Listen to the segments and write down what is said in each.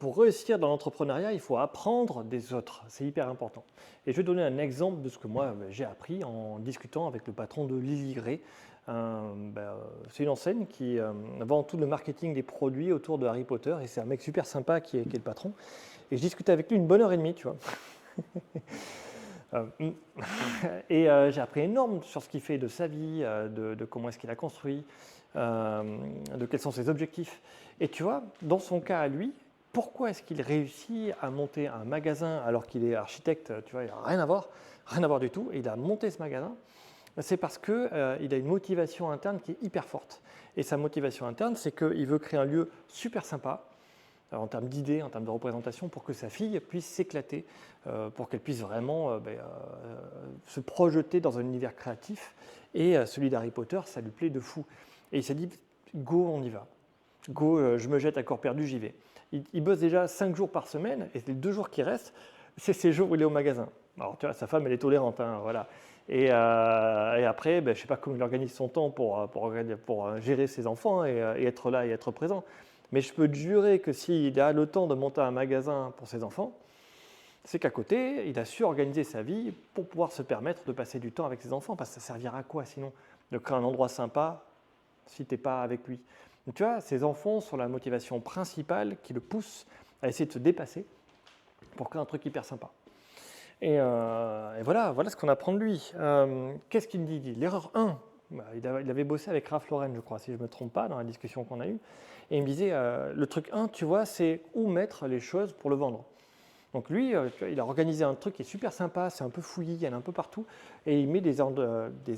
pour réussir dans l'entrepreneuriat, il faut apprendre des autres. C'est hyper important. Et je vais donner un exemple de ce que moi j'ai appris en discutant avec le patron de Lily Gray. C'est une enseigne qui vend tout le marketing des produits autour de Harry Potter et c'est un mec super sympa qui est le patron. Et je discutais avec lui une bonne heure et demie, tu vois. J'ai appris énormément sur ce qu'il fait de sa vie, de comment est-ce qu'il a construit, de quels sont ses objectifs. Et tu vois, dans son cas à lui, pourquoi est-ce qu'il réussit à monter un magasin alors qu'il est architecte, tu vois, il n'a rien à voir du tout, et il a monté ce magasin, c'est parce qu'il a une motivation interne qui est hyper forte. Et sa motivation interne, c'est qu'il veut créer un lieu super sympa, en termes d'idées, en termes de représentation, pour que sa fille puisse s'éclater, pour qu'elle puisse vraiment se projeter dans un univers créatif. Et celui d'Harry Potter, ça lui plaît de fou. Et il s'est dit, go, on y va. Go, je me jette à corps perdu, j'y vais. Il bosse déjà 5 jours par semaine, et les 2 jours qui restent, c'est ces jours où il est au magasin. Alors, tu vois, sa femme, elle est tolérante, hein, voilà. Et après, je ne sais pas comment il organise son temps pour gérer ses enfants et être là et être présent. Mais je peux te jurer que s'il a le temps de monter un magasin pour ses enfants, c'est qu'à côté, il a su organiser sa vie pour pouvoir se permettre de passer du temps avec ses enfants. Parce que ça servira à quoi sinon de créer un endroit sympa si tu n'es pas avec lui. Donc, tu vois, ses enfants sont la motivation principale qui le pousse à essayer de se dépasser pour créer un truc hyper sympa. Et voilà ce qu'on apprend de lui. Qu'est-ce qu'il me dit? L'erreur 1, il avait bossé avec Ralph Lauren, je crois, si je ne me trompe pas, dans la discussion qu'on a eue. Et il me disait, le truc 1, tu vois, c'est où mettre les choses pour le vendre. Donc lui, tu vois, il a organisé un truc qui est super sympa, c'est un peu fouillis, il y en a un peu partout, et il met des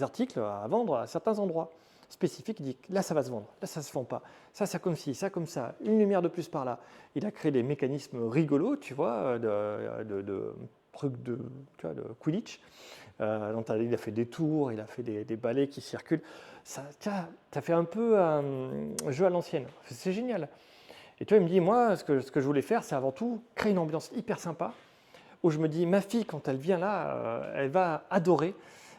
articles à vendre à certains endroits spécifiques. Il dit, là, ça va se vendre, là, ça ne se vend pas, ça comme ci, ça comme ça, une lumière de plus par là. Il a créé des mécanismes rigolos, tu vois, trucs de Quidditch. Donc, il a fait des tours, il a fait des balais qui circulent. Ça fait un peu un jeu à l'ancienne. C'est génial. Et tu vois, il me dit, moi, ce que je voulais faire, c'est avant tout créer une ambiance hyper sympa, où je me dis, ma fille, quand elle vient là, elle va adorer,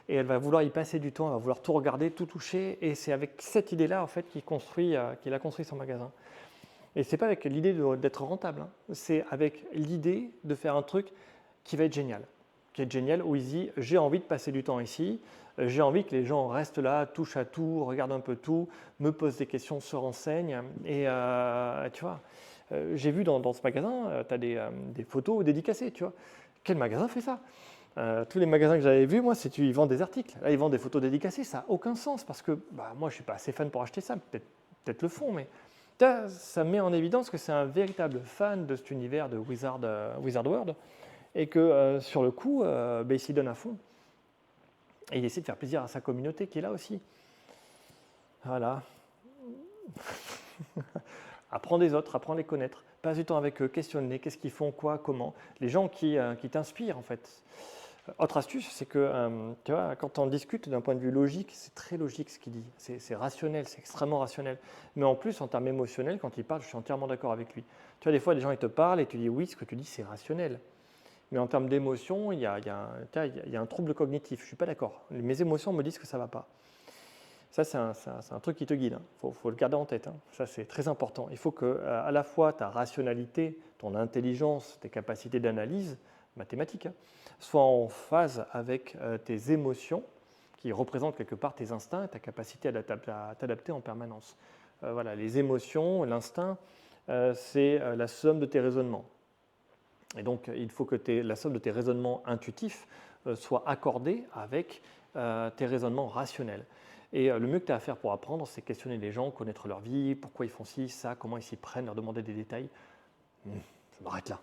et elle va vouloir y passer du temps, elle va vouloir tout regarder, tout toucher, et c'est avec cette idée-là, en fait, qu'il a construit son magasin. Et c'est pas avec l'idée d'être rentable, hein. C'est avec l'idée de faire un truc qui va être génial. Où il dit, j'ai envie de passer du temps ici, j'ai envie que les gens restent là, touchent à tout, regardent un peu tout, me posent des questions, se renseignent. Et tu vois, j'ai vu dans ce magasin, tu as des photos dédicacées, tu vois. Quel magasin fait ça? Tous les magasins que j'avais vus, moi, ils vendent des articles. Là, ils vendent des photos dédicacées, ça n'a aucun sens parce que moi, je ne suis pas assez fan pour acheter ça, peut-être le fond, mais ça met en évidence que c'est un véritable fan de cet univers de Wizard World et que sur le coup, il s'y donne à fond. Et il essaie de faire plaisir à sa communauté qui est là aussi. Voilà. Apprends des autres, apprends à les connaître. Passe du temps avec eux, questionne-les, qu'est-ce qu'ils font, quoi, comment. Les gens qui t'inspirent en fait. Autre astuce, c'est que tu vois, quand on discute d'un point de vue logique, c'est très logique ce qu'il dit. C'est rationnel, c'est extrêmement rationnel. Mais en plus, en termes émotionnels, quand il parle, je suis entièrement d'accord avec lui. Tu vois, des fois, les gens ils te parlent et tu dis oui, ce que tu dis, c'est rationnel. Mais en termes d'émotion, il y a un trouble cognitif. Je ne suis pas d'accord. Mes émotions me disent que ça ne va pas. Ça, c'est un truc qui te guide. Il faut le garder en tête. Ça, c'est très important. Il faut que, à la fois, ta rationalité, ton intelligence, tes capacités d'analyse, mathématiques, soient en phase avec tes émotions, qui représentent quelque part tes instincts et ta capacité à t'adapter en permanence. Voilà, les émotions, l'instinct, c'est la somme de tes raisonnements. Et donc, il faut que la somme de tes raisonnements intuitifs soit accordée avec tes raisonnements rationnels. Et le mieux que tu as à faire pour apprendre, c'est questionner les gens, connaître leur vie, pourquoi ils font ci, ça, comment ils s'y prennent, leur demander des détails. Je m'arrête là.